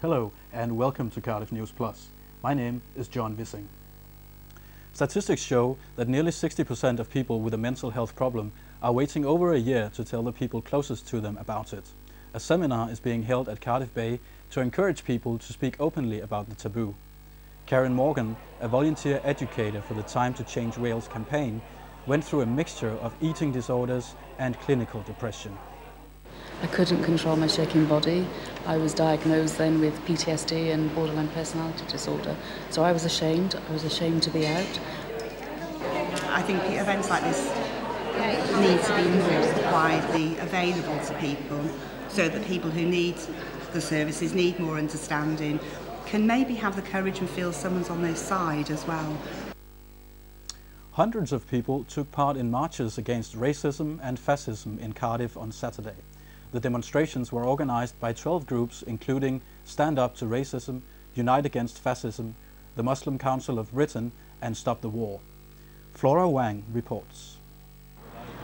Hello and welcome to Cardiff News Plus. My name is John Vissing. Statistics show that nearly 60% of people with a mental health problem are waiting over a year to tell the people closest to them about it. A seminar is being held at Cardiff Bay to encourage people to speak openly about the taboo. Karen Morgan, a volunteer educator for the Time to Change Wales campaign, went through a mixture of eating disorders and clinical depression. I couldn't control my shaking body. I was diagnosed then with PTSD and borderline personality disorder. So I was ashamed to be out. I think events like this need to be more widely available to people so that people who need the services, need more understanding, can maybe have the courage and feel someone's on their side as well. Hundreds of people took part in marches against racism and fascism in Cardiff on Saturday. The demonstrations were organised by 12 groups including Stand Up to Racism, Unite Against Fascism, the Muslim Council of Britain and Stop the War. Flora Wang reports.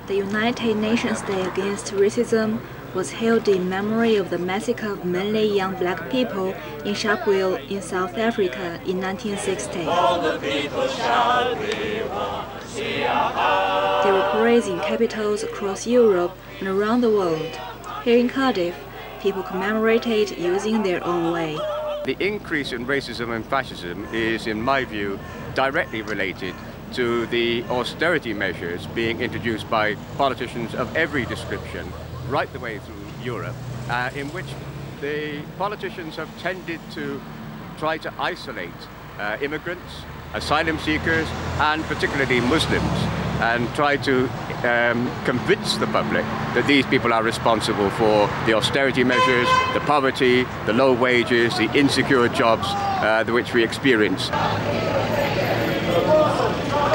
The United Nations Day Against Racism was held in memory of the massacre of mainly young black people in Sharpeville in South Africa in 1960. All the people shall be one. There were parades in capitals across Europe and around the world. Here in Cardiff, people commemorated using their own way. The increase in racism and fascism is, in my view, directly related to the austerity measures being introduced by politicians of every description right the way through Europe, in which the politicians have tended to try to isolate immigrants, asylum seekers and particularly Muslims, and try to convince the public that these people are responsible for the austerity measures, the poverty, the low wages, the insecure jobs which we experience.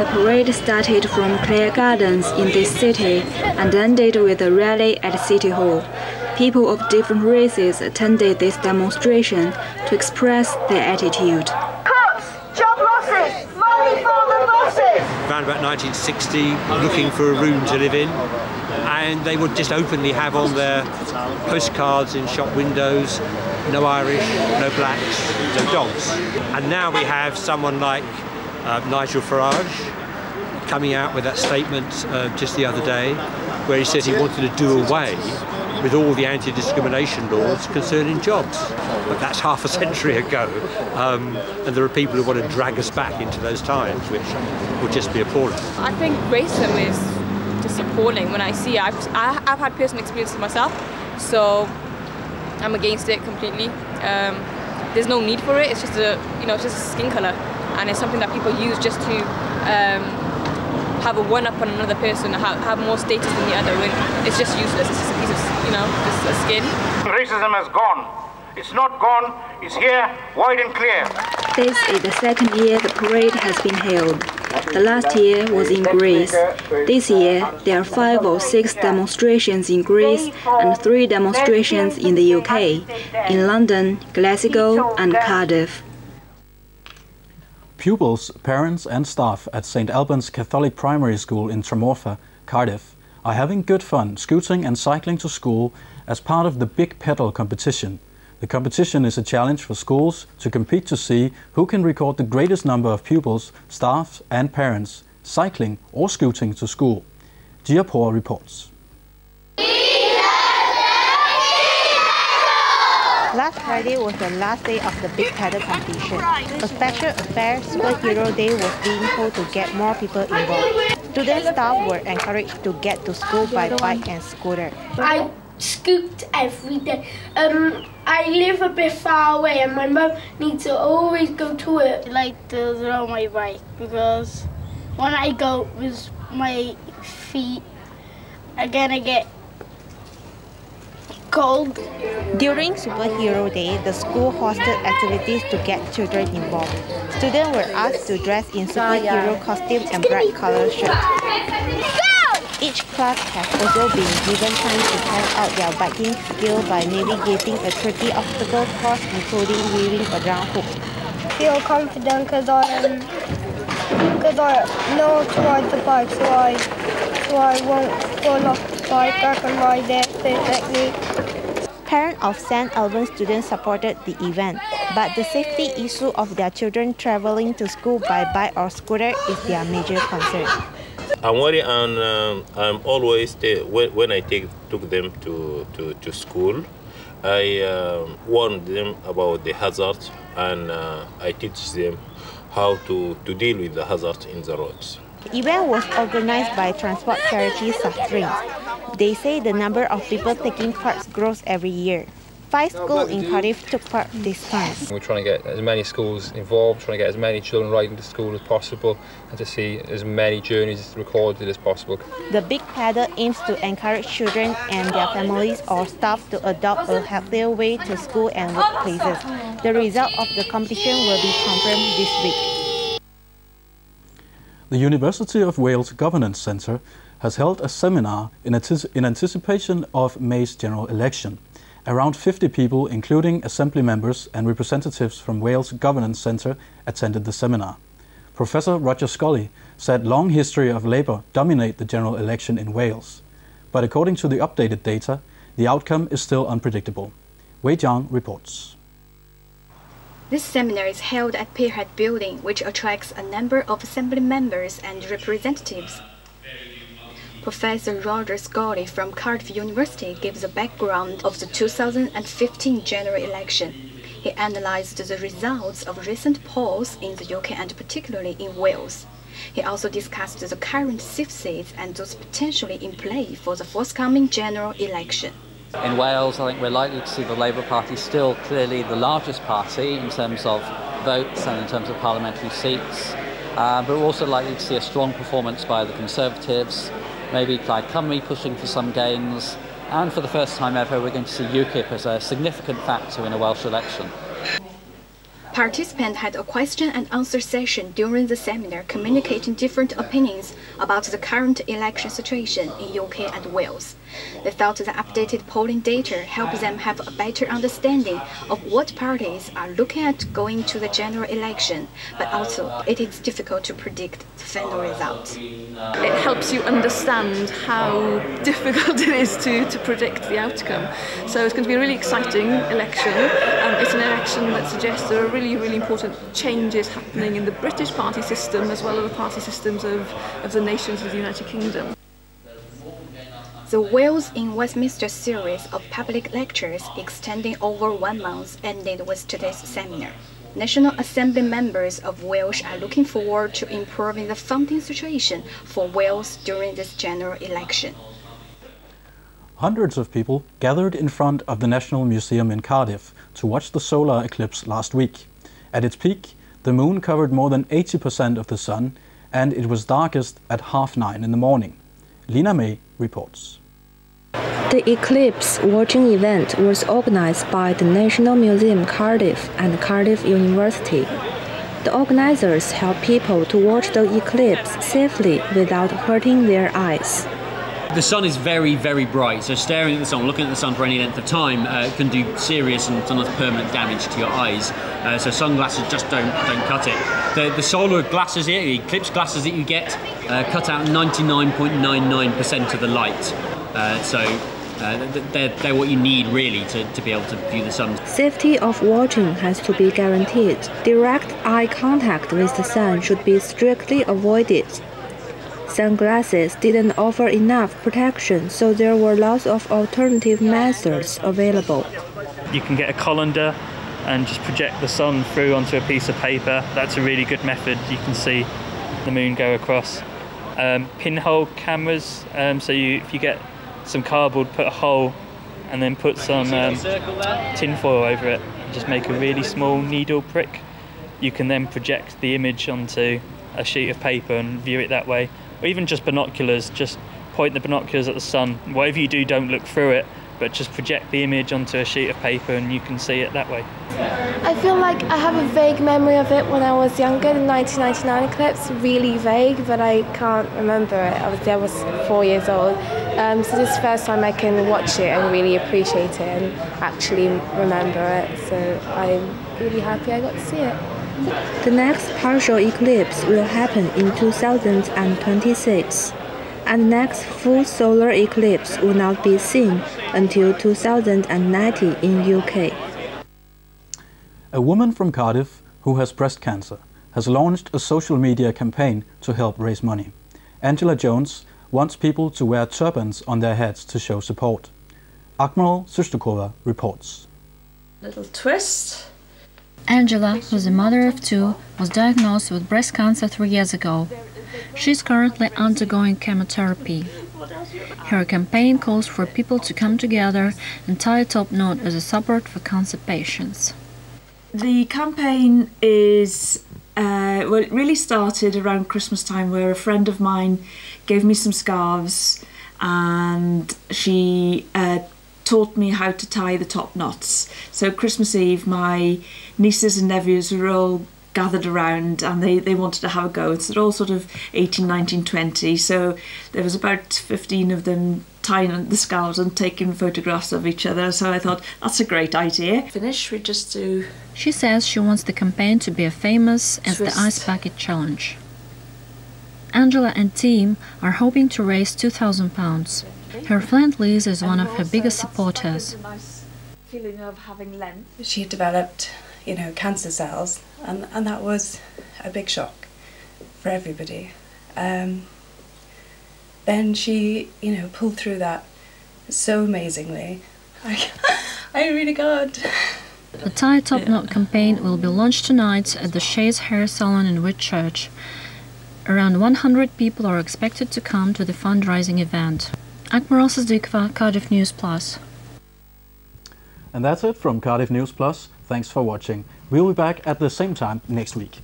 The parade started from Clare Gardens in this city and ended with a rally at City Hall. People of different races attended this demonstration to express their attitude. Cuts! Job losses! Money for the bosses! Around about 1960, looking for a room to live in, and they would just openly have on their postcards in shop windows, no Irish, no blacks, no dogs. And now we have someone like Nigel Farage coming out with that statement just the other day, where he says he wanted to do away with all the anti-discrimination laws concerning jobs. But that's half a century ago, and there are people who want to drag us back into those times, which would just be appalling. I think racism is just appalling when I see it. I've had personal experiences myself, so I'm against it completely. There's no need for it. It's just it's just a skin color, and it's something that people use just to have a one-up on another person, have more status than the other. When it's just useless. It's just a piece of, just a skin. Racism has gone. It's not gone. It's here, wide and clear. This is the second year the parade has been held. The last year was in Greece. This year, there are 5 or 6 demonstrations in Greece and 3 demonstrations in the UK, in London, Glasgow and Cardiff. Pupils, parents and staff at St Albans Catholic Primary School in Tremorfa, Cardiff, are having good fun scooting and cycling to school as part of the Big Pedal competition. The competition is a challenge for schools to compete to see who can record the greatest number of pupils, staff and parents cycling or scooting to school. Diapor reports. Last Friday was the last day of the Big Pedal competition. A special affair, Superhero Day, was being held to get more people involved. Student staff were encouraged to get to school by bike and scooter. I scoot every day. I live a bit far away and my mum needs to always go to it. I like to throw my bike because when I go with my feet, I'm gonna get cold. During Superhero Day, the school hosted activities to get children involved. Students were asked to dress in superhero costumes and bright colored shirts. Each class has also been given time to test out their biking skill by navigating a tricky obstacle course, including weaving around hoops. I feel confident because I know to ride the bike, so I won't fall off the bike. I can ride it perfectly. Parents of St. Alban students supported the event, but the safety issue of their children traveling to school by bike or scooter is their major concern. I'm worried, and I'm always when I took them to school, I warn them about the hazard, and I teach them how to deal with the hazard in the roads. The event was organized by transport charity Suffering. They say the number of people taking part grows every year. 5 schools in Cardiff took part this time. We're trying to get as many schools involved, trying to get as many children riding to school as possible, and to see as many journeys recorded as possible. The Big Paddle aims to encourage children and their families or staff to adopt a healthier way to school and workplaces. The result of the competition will be confirmed this week. The University of Wales Governance Centre has held a seminar in anticipation of May's general election. Around 50 people, including Assembly members and representatives from Wales Governance Centre, attended the seminar. Professor Roger Scully said long history of Labour dominate the general election in Wales. But according to the updated data, the outcome is still unpredictable. Wei Jiang reports. This seminar is held at Pierhead Building, which attracts a number of Assembly members and representatives. Professor Roger Scully from Cardiff University gives a background of the 2015 general election. He analysed the results of recent polls in the UK and particularly in Wales. He also discussed the current safe seats and those potentially in play for the forthcoming general election. In Wales, I think we're likely to see the Labour Party still clearly the largest party in terms of votes and in terms of parliamentary seats, but we're also likely to see a strong performance by the Conservatives, maybe Plaid Cymru pushing for some gains, and for the first time ever we're going to see UKIP as a significant factor in a Welsh election. Participants had a question and answer session during the seminar communicating different opinions about the current election situation in UK and Wales. They thought the updated polling data helped them have a better understanding of what parties are looking at going to the general election, but also it is difficult to predict the final result. It helps you understand how difficult it is to predict the outcome. So it's going to be a really exciting election. It's an election that suggests there are really important changes happening in the British party system as well as the party systems of the nations of the United Kingdom. The Wales in Westminster series of public lectures extending over 1 month ended with today's seminar. National Assembly members of Wales are looking forward to improving the funding situation for Wales during this general election. Hundreds of people gathered in front of the National Museum in Cardiff to watch the solar eclipse last week. At its peak, the moon covered more than 80% of the sun, and it was darkest at 9:30 in the morning. Lina May reports. The eclipse watching event was organized by the National Museum Cardiff and Cardiff University. The organizers help people to watch the eclipse safely without hurting their eyes. The sun is very bright, so staring at the sun, looking at the sun for any length of time can do serious and sometimes permanent damage to your eyes. So sunglasses just don't cut it. The solar glasses here, the eclipse glasses that you get, cut out 99.99% of the light. They're what you need really to be able to view the sun. Safety of watching has to be guaranteed. Direct eye contact with the sun should be strictly avoided. Sunglasses didn't offer enough protection, so there were lots of alternative methods available. You can get a colander and just project the sun through onto a piece of paper. That's a really good method. You can see the moon go across. Pinhole cameras, so if you get some cardboard, put a hole and then put some tin foil over it and just make a really small needle prick. You can then project the image onto a sheet of paper and view it that way. Or even just binoculars, just point the binoculars at the sun. Whatever you do, don't look through it, but just project the image onto a sheet of paper and you can see it that way. I feel like I have a vague memory of it when I was younger, the 1999 eclipse, really vague, but I can't remember it. I was 4 years old. So this is the first time I can watch it and really appreciate it and actually remember it. So I'm really happy I got to see it. The next partial eclipse will happen in 2026. and next full solar eclipse will not be seen until 2090 in UK. A woman from Cardiff who has breast cancer has launched a social media campaign to help raise money. Angela Jones wants people to wear turbans on their heads to show support. Akmal Sustukova reports. Little twist. Angela, who's a mother of two, was diagnosed with breast cancer 3 years ago. She's currently undergoing chemotherapy. Her campaign calls for people to come together and tie a top knot as a support for cancer patients. The campaign is, well, it really started around Christmas time, where a friend of mine gave me some scarves and she taught me how to tie the top knots. So Christmas Eve, my nieces and nephews were all gathered around and they wanted to have a go. So they're all sort of 18, 19, 20. So there was about 15 of them tying the scarves and taking photographs of each other. So I thought, that's a great idea. Finish, we just do... She says she wants the campaign to be as famous as twist. the Ice Bucket Challenge. Angela and team are hoping to raise £2,000. Her friend Liz is one of her biggest supporters. Feeling of having length. She developed, cancer cells, and that was a big shock for everybody. Then she, pulled through that so amazingly. I really can't. The Tie Top Knot campaign will be launched tonight at the Shays Hair Salon in Whitchurch. Around 100 people are expected to come to the fundraising event. Akmal Sustukova, Cardiff News Plus. And that's it from Cardiff News Plus. Thanks for watching. We'll be back at the same time next week.